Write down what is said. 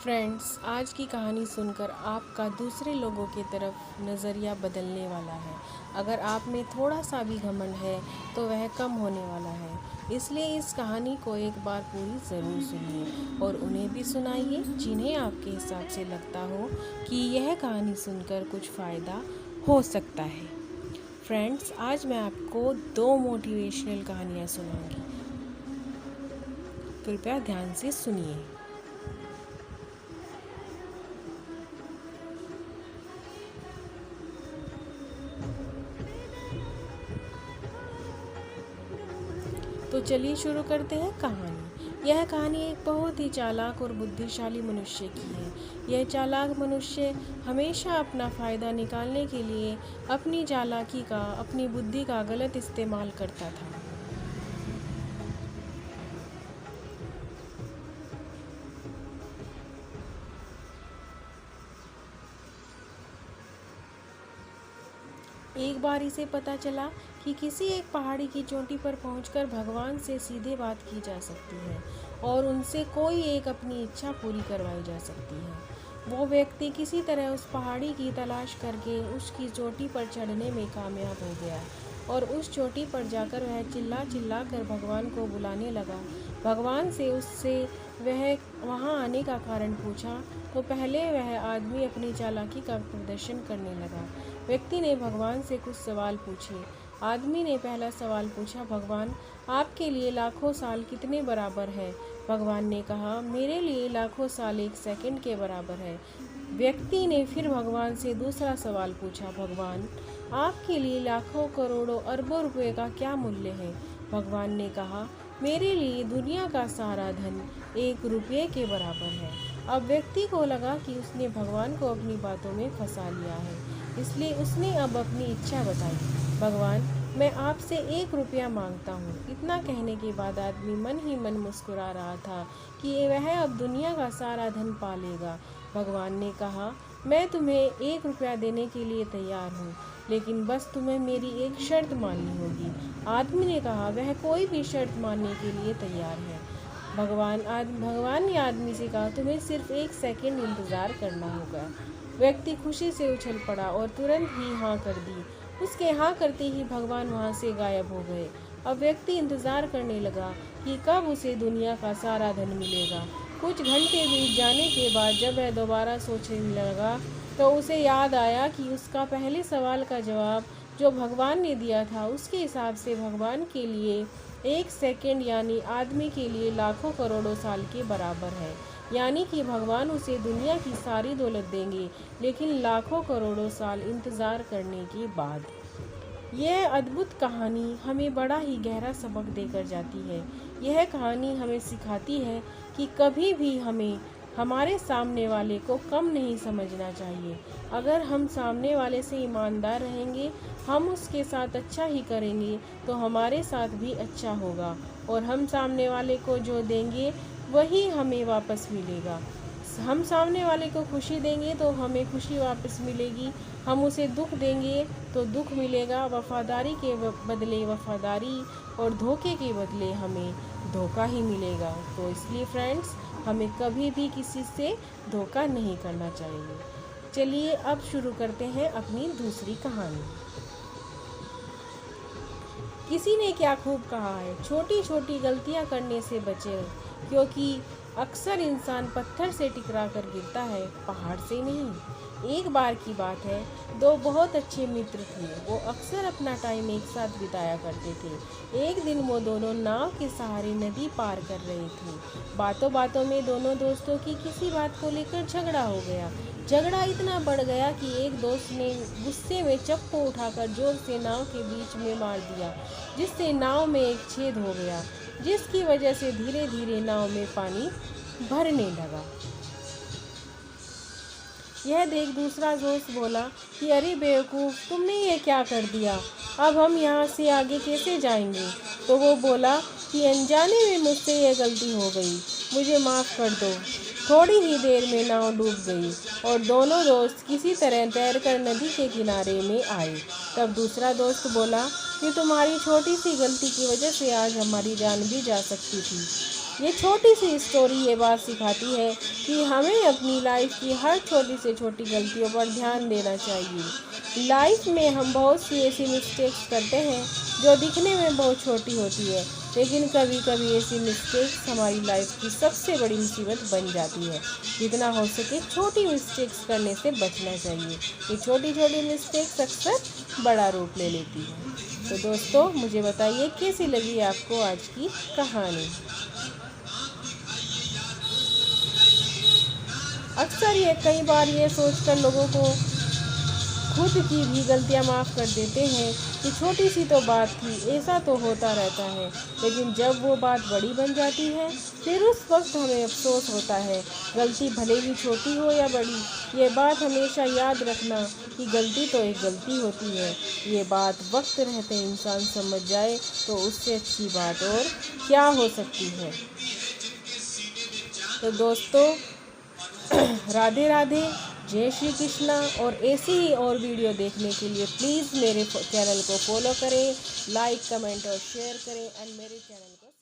Friends, आज की कहानी सुनकर आपका दूसरे लोगों की तरफ नज़रिया बदलने वाला है। अगर आप में थोड़ा सा भी घमंड है तो वह कम होने वाला है। इसलिए इस कहानी को एक बार पूरी ज़रूर सुनिए और उन्हें भी सुनाइए जिन्हें आपके हिसाब से लगता हो कि यह कहानी सुनकर कुछ फ़ायदा हो सकता है। फ्रेंड्स, आज मैं आपको 2 मोटिवेशनल कहानियाँ सुनाऊंगी। कृपया ध्यान से सुनिए। तो चलिए शुरू करते हैं कहानी। यह कहानी एक बहुत ही चालाक और बुद्धिशाली मनुष्य की है। यह चालाक मनुष्य हमेशा अपना फ़ायदा निकालने के लिए अपनी चालाकी का, अपनी बुद्धि का गलत इस्तेमाल करता था। एक बार इसे पता चला कि किसी एक पहाड़ी की चोटी पर पहुंचकर भगवान से सीधे बात की जा सकती है और उनसे कोई एक अपनी इच्छा पूरी करवाई जा सकती है। वो व्यक्ति किसी तरह उस पहाड़ी की तलाश करके उसकी चोटी पर चढ़ने में कामयाब हो गया और उस चोटी पर जाकर वह चिल्ला चिल्ला कर भगवान को बुलाने लगा। भगवान से उससे वह वहाँ आने का कारण पूछा तो पहले वह आदमी अपनी चालाकी का प्रदर्शन करने लगा। व्यक्ति ने भगवान से कुछ सवाल पूछे। आदमी ने पहला सवाल पूछा, भगवान, आपके लिए लाखों साल कितने बराबर है? भगवान ने कहा, मेरे लिए लाखों साल 1 सेकंड के बराबर है। व्यक्ति ने फिर भगवान से दूसरा सवाल पूछा, भगवान, आपके लिए लाखों करोड़ों अरबों रुपए का क्या मूल्य है? भगवान ने कहा, मेरे लिए दुनिया का सारा धन 1 रुपये के बराबर है। अब व्यक्ति को लगा कि उसने भगवान को अपनी बातों में फंसा लिया है, इसलिए उसने अब अपनी इच्छा बताई, भगवान, मैं आपसे 1 रुपया मांगता हूँ। इतना कहने के बाद आदमी मन ही मन मुस्कुरा रहा था कि वह अब दुनिया का सारा धन पा लेगा। भगवान ने कहा, मैं तुम्हें 1 रुपया देने के लिए तैयार हूँ, लेकिन बस तुम्हें मेरी एक शर्त माननी होगी। आदमी ने कहा, वह कोई भी शर्त मानने के लिए तैयार है। भगवान ने आदमी से कहा, तुम्हें सिर्फ 1 सेकंड इंतज़ार करना होगा। व्यक्ति खुशी से उछल पड़ा और तुरंत ही हाँ कर दी। उसके हाँ करते ही भगवान वहाँ से गायब हो गए। अब व्यक्ति इंतज़ार करने लगा कि कब उसे दुनिया का सारा धन मिलेगा। कुछ घंटे बीत जाने के बाद जब वह दोबारा सोचने लगा तो उसे याद आया कि उसका पहले सवाल का जवाब जो भगवान ने दिया था, उसके हिसाब से भगवान के लिए 1 सेकंड यानी आदमी के लिए लाखों करोड़ों साल के बराबर है। यानी कि भगवान उसे दुनिया की सारी दौलत देंगे, लेकिन लाखों करोड़ों साल इंतज़ार करने के बाद। यह अद्भुत कहानी हमें बड़ा ही गहरा सबक देकर जाती है। यह कहानी हमें सिखाती है कि कभी भी हमें हमारे सामने वाले को कम नहीं समझना चाहिए। अगर हम सामने वाले से ईमानदार रहेंगे, हम उसके साथ अच्छा ही करेंगे तो हमारे साथ भी अच्छा होगा और हम सामने वाले को जो देंगे वही हमें वापस मिलेगा। हम सामने वाले को खुशी देंगे तो हमें खुशी वापस मिलेगी, हम उसे दुख देंगे तो दुख मिलेगा। वफादारी के बदले वफादारी और धोखे के बदले हमें धोखा ही मिलेगा। तो इसलिए फ्रेंड्स, हमें कभी भी किसी से धोखा नहीं करना चाहिए। चलिए अब शुरू करते हैं अपनी दूसरी कहानी। किसी ने क्या खूब कहा है, छोटी छोटी गलतियां करने से बचे, क्योंकि अक्सर इंसान पत्थर से टकरा कर गिरता है, पहाड़ से नहीं। एक बार की बात है, 2 बहुत अच्छे मित्र थे। वो अक्सर अपना टाइम एक साथ बिताया करते थे। एक दिन वो दोनों नाव के सहारे नदी पार कर रहे थे। बातों बातों में दोनों दोस्तों की किसी बात को लेकर झगड़ा हो गया। झगड़ा इतना बढ़ गया कि एक दोस्त ने गुस्से में चप्पू उठाकर जोर से नाव के बीच में मार दिया, जिससे नाव में एक छेद हो गया, जिसकी वजह से धीरे धीरे नाव में पानी भरने लगा। यह देख दूसरा दोस्त बोला कि अरे बेवकूफ़, तुमने ये क्या कर दिया? अब हम यहाँ से आगे कैसे जाएंगे? तो वो बोला कि अनजाने में मुझसे यह गलती हो गई, मुझे माफ़ कर दो। थोड़ी ही देर में नाव डूब गई और दोनों दोस्त किसी तरह तैरकर नदी के किनारे में आए। तब दूसरा दोस्त बोला कि तुम्हारी छोटी सी गलती की वजह से आज हमारी जान भी जा सकती थी। ये छोटी सी स्टोरी ये बात सिखाती है कि हमें अपनी लाइफ की हर छोटी से छोटी गलतियों पर ध्यान देना चाहिए। लाइफ में हम बहुत सी ऐसी मिस्टेक्स करते हैं जो दिखने में बहुत छोटी होती है, लेकिन कभी कभी ऐसी मिस्टेक्स हमारी लाइफ की सबसे बड़ी मुसीबत बन जाती है। जितना हो सके छोटी मिस्टेक्स करने से बचना चाहिए। ये छोटी छोटी मिस्टेक्स अक्सर बड़ा रूप ले लेती है। तो दोस्तों, मुझे बताइए कैसी लगी आपको आज की कहानी। अक्सर ये कई बार ये सोचकर लोगों को खुद की भी गलतियां माफ़ कर देते हैं कि छोटी सी तो बात थी, ऐसा तो होता रहता है। लेकिन जब वो बात बड़ी बन जाती है फिर उस वक्त हमें अफसोस होता है। गलती भले ही छोटी हो या बड़ी, ये बात हमेशा याद रखना कि गलती तो एक गलती होती है। ये बात वक्त रहते इंसान समझ जाए तो उससे अच्छी बात और क्या हो सकती है। तो दोस्तों, राधे राधे, जय श्री कृष्णा। और ऐसी ही और वीडियो देखने के लिए प्लीज़ मेरे चैनल को फॉलो करें, लाइक कमेंट और शेयर करें एंड मेरे चैनल को